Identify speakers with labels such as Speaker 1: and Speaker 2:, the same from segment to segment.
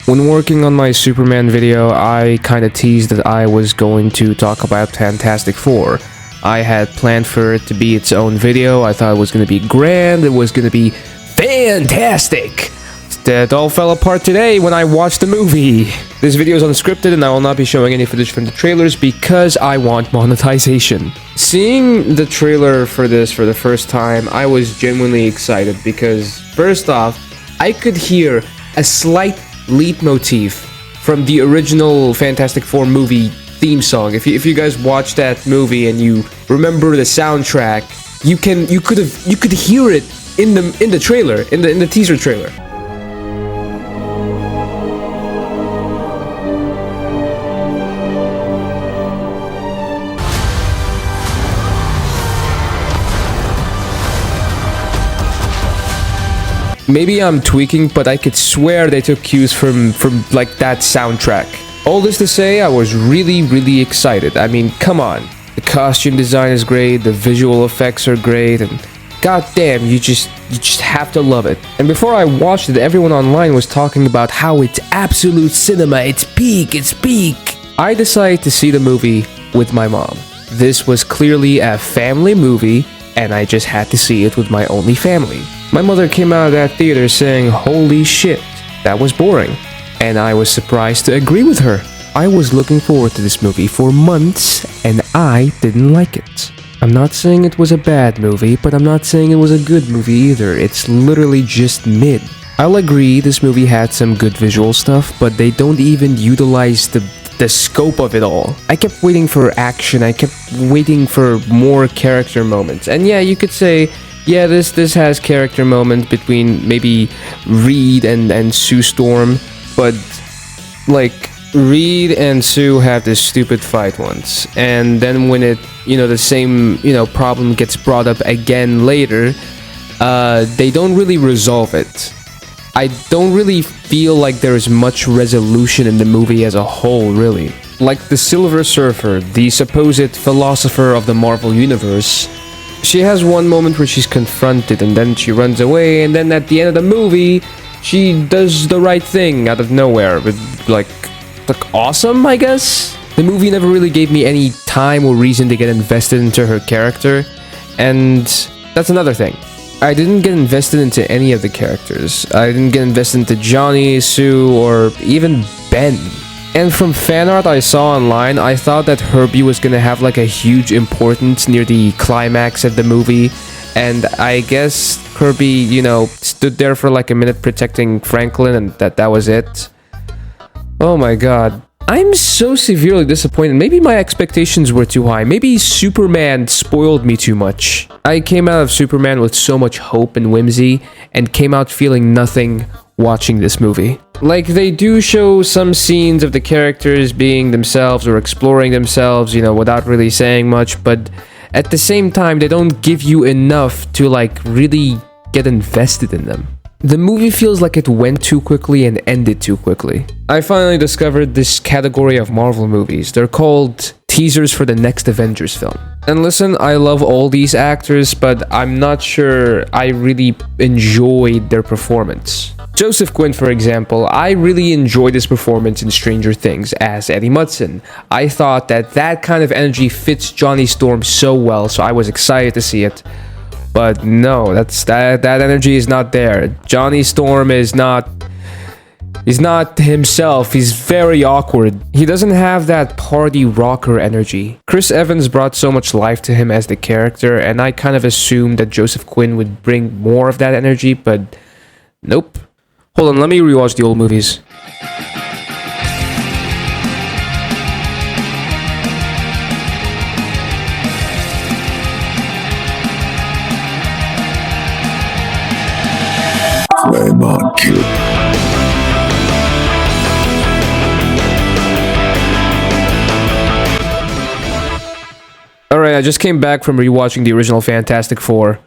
Speaker 1: When working on my Superman video, I kinda teased that I was going to talk about Fantastic Four. I had planned for it to be its own video. I thought it was gonna be grand, it was gonna be fantastic. That all fell apart today when I watched the movie. This video is unscripted and I will not be showing any footage from the trailers because I want monetization. Seeing the trailer for this for the first time, I was genuinely excited because, first off, I could hear a slight leitmotif from the original Fantastic Four movie theme song. If you guys watched that movie and you remember the soundtrack, you could hear it in the trailer, in the teaser trailer. Maybe I'm tweaking, but I could swear they took cues from like that soundtrack. All this to say, I was really excited. I mean, come on. The costume design is great, the visual effects are great, and goddamn, you just have to love it. And before I watched it, everyone online was talking about how it's absolute cinema, it's peak. I decided to see the movie with my mom. This was clearly a family movie, and I just had to see it with my only family. My mother came out of that theater saying, "Holy shit, that was boring." And I was surprised to agree with her. I was looking forward to this movie for months, and I didn't like it. I'm not saying it was a bad movie, but I'm not saying it was a good movie either. It's literally just mid. I'll agree this movie had some good visual stuff, but they don't even utilize the scope of it all. I kept waiting for action, I kept waiting for more character moments. And yeah, you could say, yeah, this has character moments between maybe Reed and Sue Storm, but like Reed and Sue have this stupid fight once, and then when it, the same, problem gets brought up again later, they don't really resolve it. I don't really feel like there is much resolution in the movie as a whole, really. Like the Silver Surfer, the supposed philosopher of the Marvel Universe, she has one moment where she's confronted and then she runs away, and then at the end of the movie, she does the right thing out of nowhere. With like awesome, I guess? The movie never really gave me any time or reason to get invested into her character, and that's another thing. I didn't get invested into any of the characters. I didn't get invested into Johnny, Sue, or even Ben. And from fan art I saw online, I thought that Herbie was gonna have like a huge importance near the climax of the movie, and I guess Herbie, stood there for like a minute protecting Franklin, and that was it. Oh my god. I'm so severely disappointed. Maybe my expectations were too high. Maybe Superman spoiled me too much. I came out of Superman with so much hope and whimsy, and came out feeling nothing watching this movie. Like, they do show some scenes of the characters being themselves or exploring themselves, without really saying much, but at the same time, they don't give you enough to, like, really get invested in them. The movie feels like it went too quickly and ended too quickly. I finally discovered this category of Marvel movies. They're called teasers for the next Avengers film. And listen, I love all these actors, but I'm not sure I really enjoyed their performance. Joseph Quinn, for example, I really enjoyed his performance in Stranger Things as Eddie Munson. I thought that kind of energy fits Johnny Storm so well, so I was excited to see it. But no, that energy is not there. Johnny Storm is not... He's not himself. He's very awkward. He doesn't have that party rocker energy. Chris Evans brought so much life to him as the character, and I kind of assumed that Joseph Quinn would bring more of that energy, but nope. Hold on, let me rewatch the old movies.
Speaker 2: Flame on cue.
Speaker 1: Alright, I just came back from rewatching the original Fantastic Four.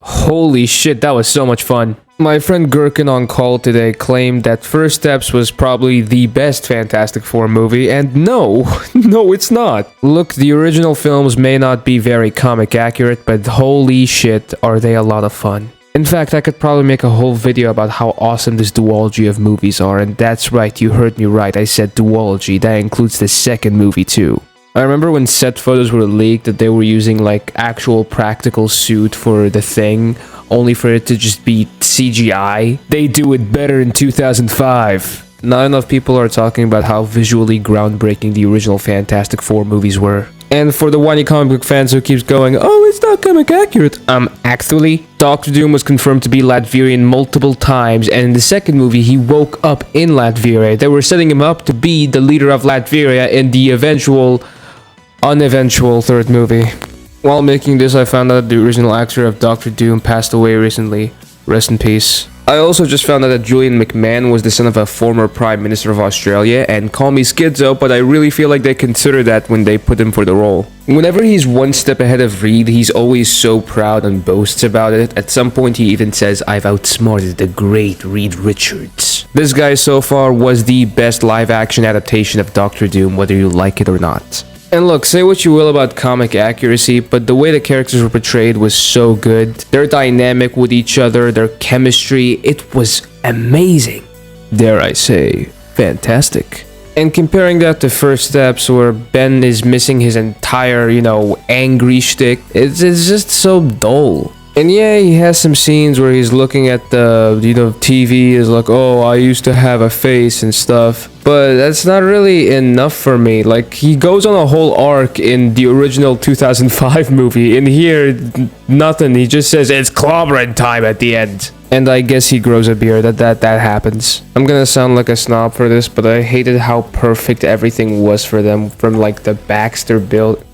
Speaker 1: Holy shit, that was so much fun. My friend Gherkin on call today claimed that First Steps was probably the best Fantastic Four movie, and no, it's not. Look, the original films may not be very comic accurate, but holy shit, are they a lot of fun. In fact, I could probably make a whole video about how awesome this duology of movies are, and that's right, you heard me right, I said duology, that includes the second movie too. I remember when set photos were leaked that they were using like actual practical suit for the Thing, only for it to just be CGI. They do it better in 2005. Not enough people are talking about how visually groundbreaking the original Fantastic Four movies were. And for the whiny comic book fans who keeps going, oh, it's not comic accurate. Actually, Doctor Doom was confirmed to be Latvian multiple times, and in the second movie, he woke up in Latveria. They were setting him up to be the leader of Latveria in the uneventual third movie. While making this, I found out that the original actor of Doctor Doom passed away recently. Rest in peace. I also just found out that Julian McMahon was the son of a former Prime Minister of Australia, and call me schizo, but I really feel like they considered that when they put him for the role. Whenever he's one step ahead of Reed, he's always so proud and boasts about it. At some point he even says, I've outsmarted the great Reed Richards. This guy so far was the best live-action adaptation of Doctor Doom, whether you like it or not. And look, say what you will about comic accuracy, but the way the characters were portrayed was so good. Their dynamic with each other, their chemistry, it was amazing. Dare I say, fantastic. And comparing that to First Steps, where Ben is missing his entire, angry shtick, it's just so dull. And yeah, he has some scenes where he's looking at the, TV is like, oh, I used to have a face and stuff. But that's not really enough for me. Like, he goes on a whole arc in the original 2005 movie. In here, nothing. He just says, it's clobbering time at the end. And I guess he grows a beard. That happens. I'm gonna sound like a snob for this, but I hated how perfect everything was for them. From, like, the Baxter build.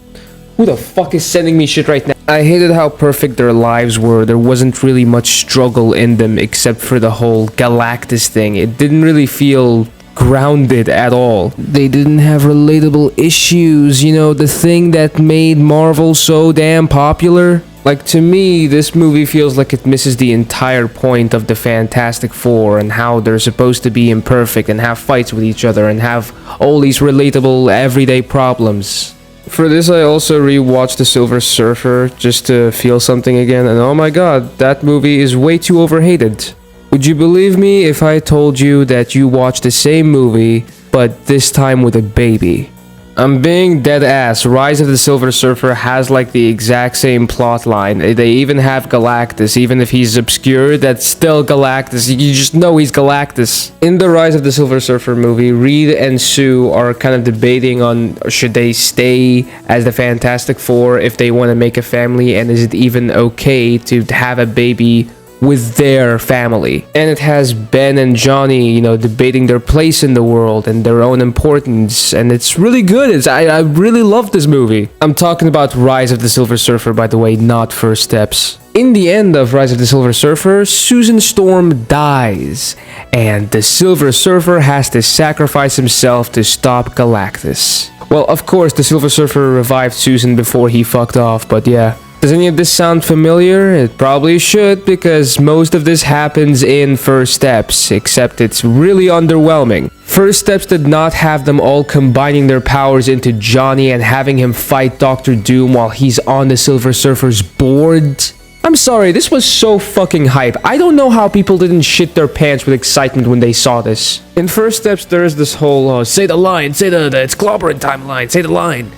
Speaker 1: Who the fuck is sending me shit right now? I hated how perfect their lives were. There wasn't really much struggle in them except for the whole Galactus thing. It didn't really feel grounded at all. They didn't have relatable issues, the thing that made Marvel so damn popular. Like, to me, this movie feels like it misses the entire point of the Fantastic Four and how they're supposed to be imperfect and have fights with each other and have all these relatable everyday problems. For this, I also rewatched The Silver Surfer just to feel something again, and oh my god, that movie is way too overhated. Would you believe me if I told you that you watched the same movie, but this time with a baby? I'm being dead ass. Rise of the Silver Surfer has like the exact same plot line. They even have Galactus. Even if he's obscure, that's still Galactus. You just know he's Galactus. In the Rise of the Silver Surfer movie, Reed and Sue are kind of debating on should they stay as the Fantastic Four if they want to make a family, and is it even okay to have a baby with their family. And it has Ben and Johnny, debating their place in the world and their own importance, and it's really good. I really love this movie. I'm talking about Rise of the Silver Surfer, by the way, not First Steps. In the end of Rise of the Silver Surfer, Susan Storm dies, and the Silver Surfer has to sacrifice himself to stop Galactus. Well, of course, the Silver Surfer revived Susan before he fucked off, but yeah. Does any of this sound familiar? It probably should, because most of this happens in First Steps, except it's really underwhelming. First Steps did not have them all combining their powers into Johnny and having him fight Doctor Doom while he's on the Silver Surfer's board. I'm sorry, this was so fucking hype. I don't know how people didn't shit their pants with excitement when they saw this. In First Steps, there's this whole, say the line, say the it's clobbering time line, say the line.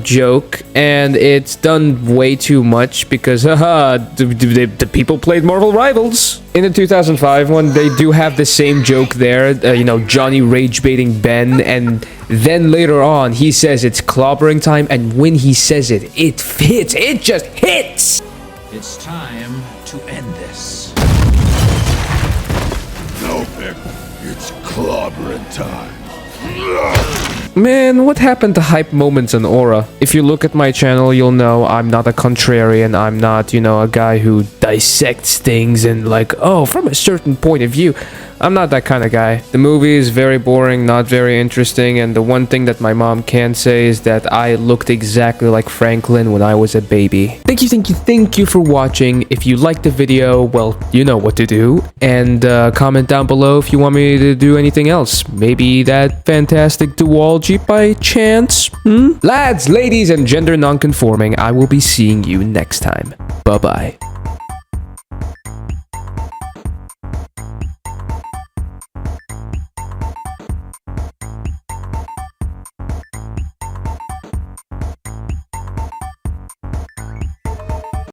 Speaker 1: Joke, and it's done way too much because, the people played Marvel Rivals. In the 2005 one, they do have the same joke there, Johnny rage baiting Ben, and then later on, he says it's clobbering time, and when he says it, it fits, it just hits!
Speaker 2: It's time to end this.
Speaker 3: No, Vic, it's clobbering time.
Speaker 1: Man, what happened to hype moments and aura? If you look at my channel, you'll know I'm not a contrarian. I'm not, a guy who dissects things and from a certain point of view. I'm not that kind of guy. The movie is very boring, not very interesting, and the one thing that my mom can say is that I looked exactly like Franklin when I was a baby. Thank you for watching. If you liked the video, well, you know what to do. And comment down below if you want me to do anything else. Maybe that fantastic duology by chance? Lads, ladies, and gender non-conforming, I will be seeing you next time. Bye-bye.